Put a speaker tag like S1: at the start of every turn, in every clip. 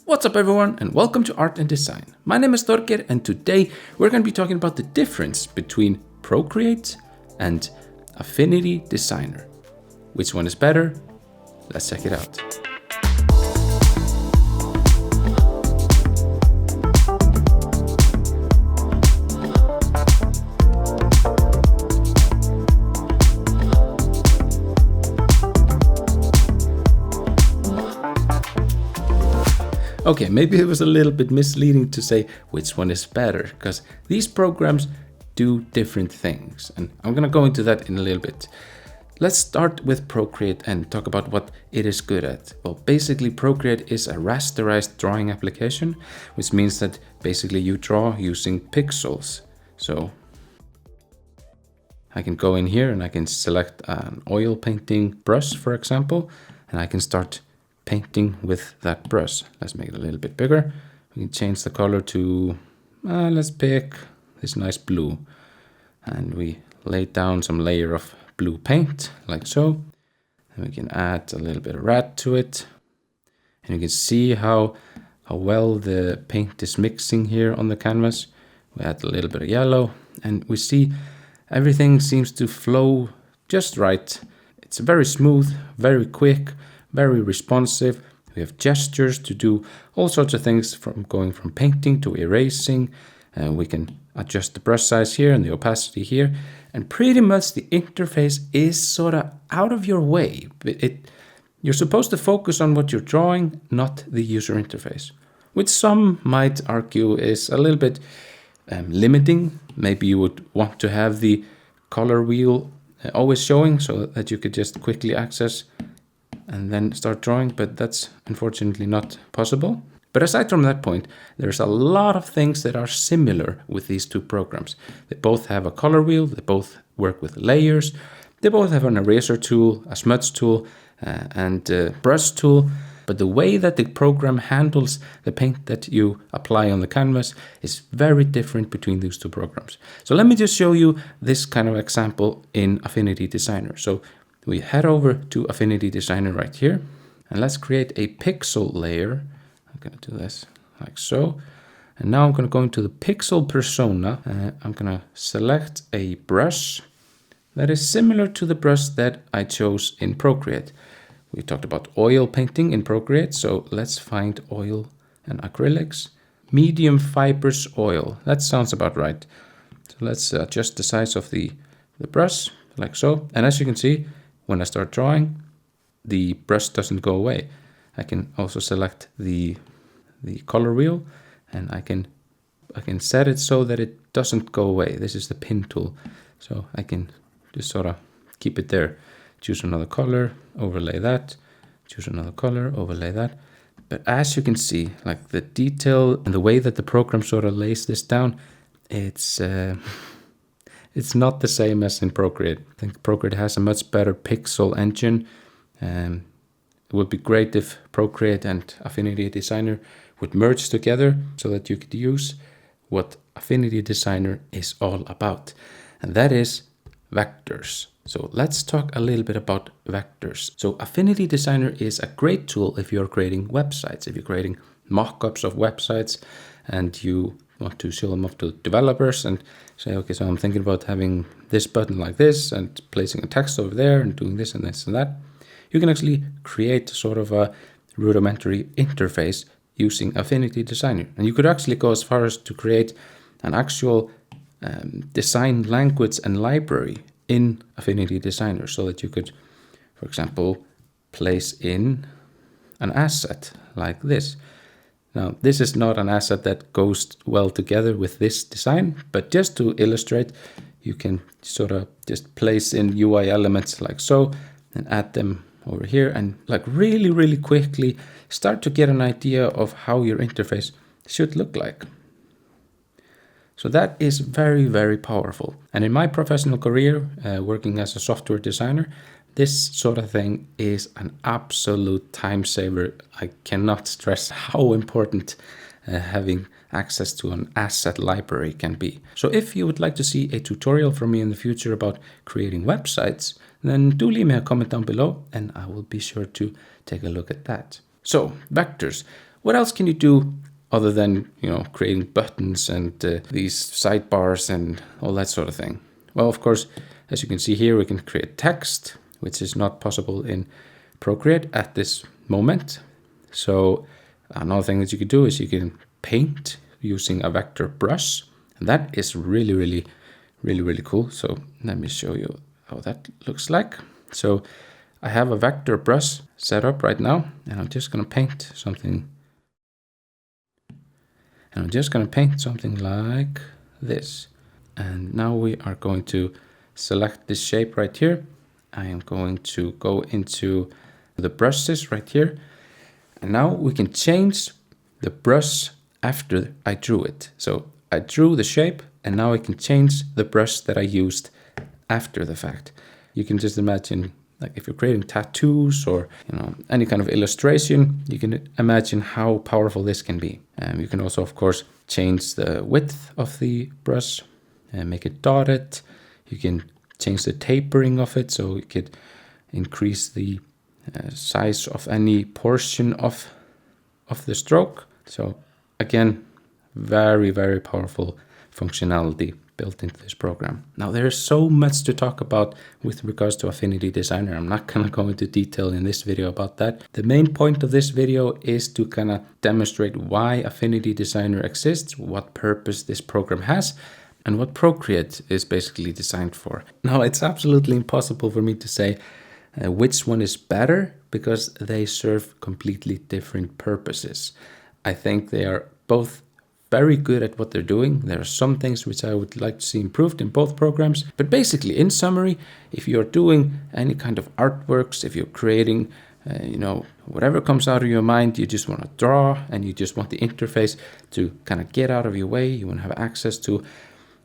S1: What's up everyone and welcome to Art and Design. My name is Þorgeir and today we're going to be talking about the difference between Procreate and Affinity Designer. Which one is better? Let's check it out. Okay, maybe it was a little bit misleading to say which one is better, because these programs do different things, and I'm gonna go into that in a little bit. Let's start with Procreate and talk about what it is good at. Well, basically Procreate is a rasterized drawing application, which means that basically you draw using pixels. So I can go in here and I can select an oil painting brush, for example, and I can start painting with that brush. Let's make it a little bit bigger. We can change the color to, let's pick this nice blue. And we lay down some layer of blue paint, like so. And we can add a little bit of red to it. And you can see how well the paint is mixing here on the canvas. We add a little bit of yellow, and we see everything seems to flow just right. It's very smooth, very quick, very responsive. We have gestures to do all sorts of things, from going from painting to erasing. We can adjust the brush size here and the opacity here. And pretty much the interface is sort of out of your way. You're supposed to focus on what you're drawing, not the user interface, which some might argue is a little bit limiting. Maybe you would want to have the color wheel always showing so that you could just quickly access and then start drawing, but that's unfortunately not possible. But aside from that point, there's a lot of things that are similar with these two programs. They both have a color wheel, they both work with layers, they both have an eraser tool, a smudge tool, and a brush tool. But the way that the program handles the paint that you apply on the canvas is very different between these two programs. So let me just show you this kind of example in Affinity Designer. So we head over to Affinity Designer right here, and let's create a pixel layer. I'm gonna do this like so. And now I'm gonna go into the pixel persona. I'm gonna select a brush that is similar to the brush that I chose in Procreate. We talked about oil painting in Procreate, so let's find oil and acrylics. Medium fibrous oil, that sounds about right. So let's adjust the size of the brush, like so. And as you can see, when I start drawing, the brush doesn't go away. I can also select the color wheel, and I can set it so that it doesn't go away. This is the pin tool. So I can just sort of keep it there. Choose another color, overlay that. Choose another color, overlay that. But as you can see, like the detail and the way that the program sort of lays this down, it's not the same as in Procreate. I think Procreate has a much better pixel engine. It would be great if Procreate and Affinity Designer would merge together so that you could use what Affinity Designer is all about. And that is vectors. So let's talk a little bit about vectors. So Affinity Designer is a great tool if you're creating websites, if you're creating mock-ups of websites and you want to show them off to developers and say, okay, so I'm thinking about having this button like this and placing a text over there and doing this and this and that. You can actually create sort of a rudimentary interface using Affinity Designer. And you could actually go as far as to create an actual design language and library in Affinity Designer so that you could, for example, place in an asset like this. Now, this is not an asset that goes well together with this design, but just to illustrate, you can sort of just place in UI elements like so and add them over here and like really, really quickly start to get an idea of how your interface should look like. So that is very, very powerful. And in my professional career, working as a software designer, this sort of thing is an absolute time saver. I cannot stress how important having access to an asset library can be. So if you would like to see a tutorial from me in the future about creating websites, then do leave me a comment down below and I will be sure to take a look at that. So vectors. what else can you do other than, you know, creating buttons and these sidebars and all that sort of thing? Well, of course, as you can see here, we can create text, which is not possible in Procreate at this moment. So another thing that you can do is you can paint using a vector brush, and that is really cool. So let me show you how that looks like. So I have a vector brush set up right now, and I'm just going to paint something. And I'm just going to paint something like this. And now we are going to select this shape right here. I am going to go into the brushes right here. And now we can change the brush after I drew it. So I drew the shape, and now I can change the brush that I used after the fact. You can just imagine, like if you're creating tattoos or, you know, any kind of illustration, you can imagine how powerful this can be. You can also, of course, change the width of the brush and make it dotted. You can change the tapering of it, so you could increase the size of any portion of the stroke. So again, very powerful functionality built into this program. Now there's so much to talk about with regards to Affinity Designer. I'm not gonna go into detail in this video about that. The main point of this video is to kind of demonstrate why Affinity Designer exists, what purpose this program has, and what Procreate is basically designed for. Now it's absolutely impossible for me to say which one is better, because they serve completely different purposes. I think they are both very good at what they're doing. There are some things which I would like to see improved in both programs. But basically, in summary, if you're doing any kind of artworks, if you're creating, you know, whatever comes out of your mind, you just want to draw and you just want the interface to kind of get out of your way. You want to have access to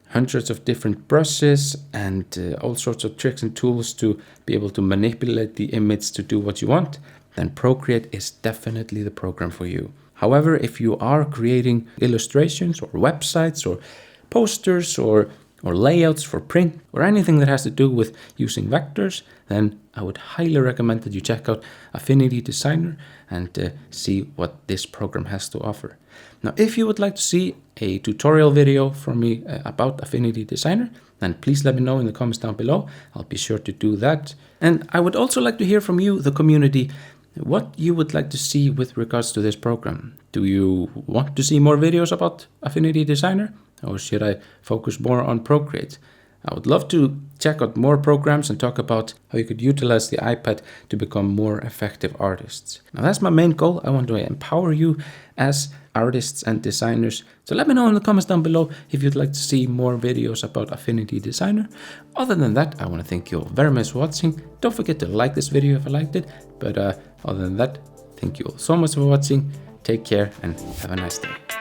S1: hundreds of different brushes and all sorts of tricks and tools to be able to manipulate the image to do what you want, then Procreate is definitely the program for you. However, if you are creating illustrations or websites or posters or layouts for print or anything that has to do with using vectors, then I would highly recommend that you check out Affinity Designer and see what this program has to offer. Now, if you would like to see a tutorial video from me about Affinity Designer, then please let me know in the comments down below. I'll be sure to do that. And I would also like to hear from you, the community, what you would like to see with regards to this program. Do you want to see more videos about Affinity Designer, or should I focus more on Procreate? I would love to check out more programs and talk about how you could utilize the iPad to become more effective artists. Now that's my main goal. I want to empower you as artists and designers. So let me know in the comments down below if you'd like to see more videos about Affinity Designer. Other than that, I want to thank you all very much for watching. Don't forget to like this video if you liked it. But other than that, thank you all so much for watching. Take care and have a nice day.